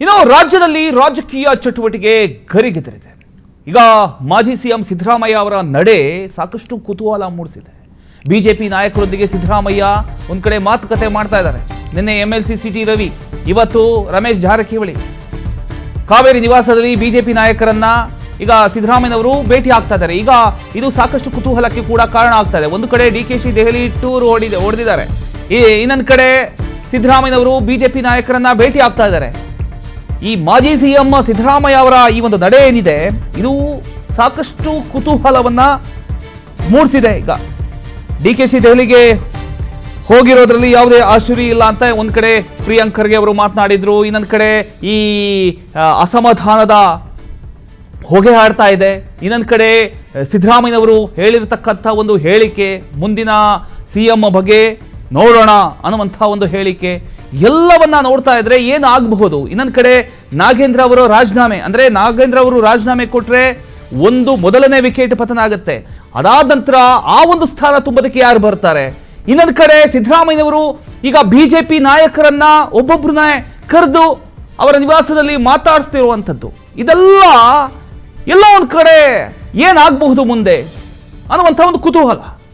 ಇನ್ನು ರಾಜ್ಯದಲ್ಲಿ ರಾಜಕೀಯ ಚಟುವಟಿಕೆ ಗರಿಗೆದರಿದೆ. ಈಗ ಮಾಜಿ ಸಿಎಂ ಸಿದ್ದರಾಮಯ್ಯ ಅವರ ನಡೆ ಸಾಕಷ್ಟು ಕುತೂಹಲ ಮೂಡಿಸಿದೆ. ಬಿಜೆಪಿ ನಾಯಕರೊಂದಿಗೆ ಸಿದ್ದರಾಮಯ್ಯ ಒಂದ್ ಕಡೆ ಮಾತುಕತೆ ಮಾಡ್ತಾ ಇದ್ದಾರೆ. ನಿನ್ನೆ MLC ಸಿಟಿ ರವಿ, ಇವತ್ತು ರಮೇಶ್ ಜಾರಕಿಹೊಳಿ ಕಾವೇರಿ ನಿವಾಸದಲ್ಲಿ ಬಿಜೆಪಿ ನಾಯಕರನ್ನ ಈಗ ಸಿದ್ದರಾಮಯ್ಯನವರು ಭೇಟಿ ಆಗ್ತಾ ಇದ್ದಾರೆ. ಈಗ ಇದು ಸಾಕಷ್ಟು ಕುತೂಹಲಕ್ಕೆ ಕೂಡ ಕಾರಣ ಆಗ್ತಾ ಇದೆ. ಒಂದು ಕಡೆ DKC ದೆಹಲಿ ಟೂರ್ ಹೊಡೆದಿದ್ದಾರೆ, ಇನ್ನೊಂದು ಕಡೆ ಸಿದ್ದರಾಮಯ್ಯನವರು ಬಿಜೆಪಿ ನಾಯಕರನ್ನ ಭೇಟಿ ಆಗ್ತಾ ಇದ್ದಾರೆ. ಈ ಮಾಜಿ ಸಿಎಂ ಸಿದ್ದರಾಮಯ್ಯ ಅವರ ಈ ಒಂದು ನಡೆ ಏನಿದೆ ಇದು ಸಾಕಷ್ಟು ಕುತೂಹಲವನ್ನ ಮೂಡಿಸಿದೆ. ಈಗ DKC ದೆಹಲಿಗೆ ಹೋಗಿರೋದ್ರಲ್ಲಿ ಯಾವುದೇ ಆಶ್ಚರ್ಯ ಇಲ್ಲ ಅಂತ ಒಂದ್ ಕಡೆ ಪ್ರಿಯಾಂಕ್ ಖರ್ಗೆ ಅವರು ಮಾತನಾಡಿದ್ರು, ಇನ್ನೊಂದ್ ಕಡೆ ಈ ಅಸಮಾಧಾನದ ಹೊಗೆ ಹಾಡ್ತಾ ಇದೆ. ಇನ್ನೊಂದ್ ಕಡೆ ಸಿದ್ದರಾಮಯ್ಯನವರು ಹೇಳಿರತಕ್ಕಂಥ ಒಂದು ಹೇಳಿಕೆ, ಮುಂದಿನ ಸಿಎಂ ಬಗ್ಗೆ ನೋಡೋಣ ಅನ್ನುವಂಥ ಒಂದು ಹೇಳಿಕೆ, ಎಲ್ಲವನ್ನ ನೋಡ್ತಾ ಇದ್ರೆ ಏನಾಗಬಹುದು. ಇನ್ನೊಂದ್ ಕಡೆ ನಾಗೇಂದ್ರ ಅವರ ರಾಜೀನಾಮೆ, ಅಂದ್ರೆ ನಾಗೇಂದ್ರ ಅವರು ರಾಜೀನಾಮೆ ಕೊಟ್ರೆ ಒಂದು ಮೊದಲನೇ ವಿಕೆಟ್ ಪತನ ಆಗುತ್ತೆ. ಅದಾದ ನಂತರ ಆ ಒಂದು ಸ್ಥಾನ ತುಂಬದಕ್ಕೆ ಯಾರು ಬರ್ತಾರೆ. ಇನ್ನೊಂದು ಕಡೆ ಸಿದ್ದರಾಮಯ್ಯನವರು ಈಗ ಬಿಜೆಪಿ ನಾಯಕರನ್ನ ಒಬ್ಬೊಬ್ಬರನ್ನ ಕರೆದು ಅವರ ನಿವಾಸದಲ್ಲಿ ಮಾತಾಡಿಸ್ತಿರುವಂಥದ್ದು, ಇದೆಲ್ಲ ಎಲ್ಲ ಒಂದ್ ಕಡೆ ಏನಾಗಬಹುದು ಮುಂದೆ ಅನ್ನುವಂಥ ಒಂದು ಕುತೂಹಲ.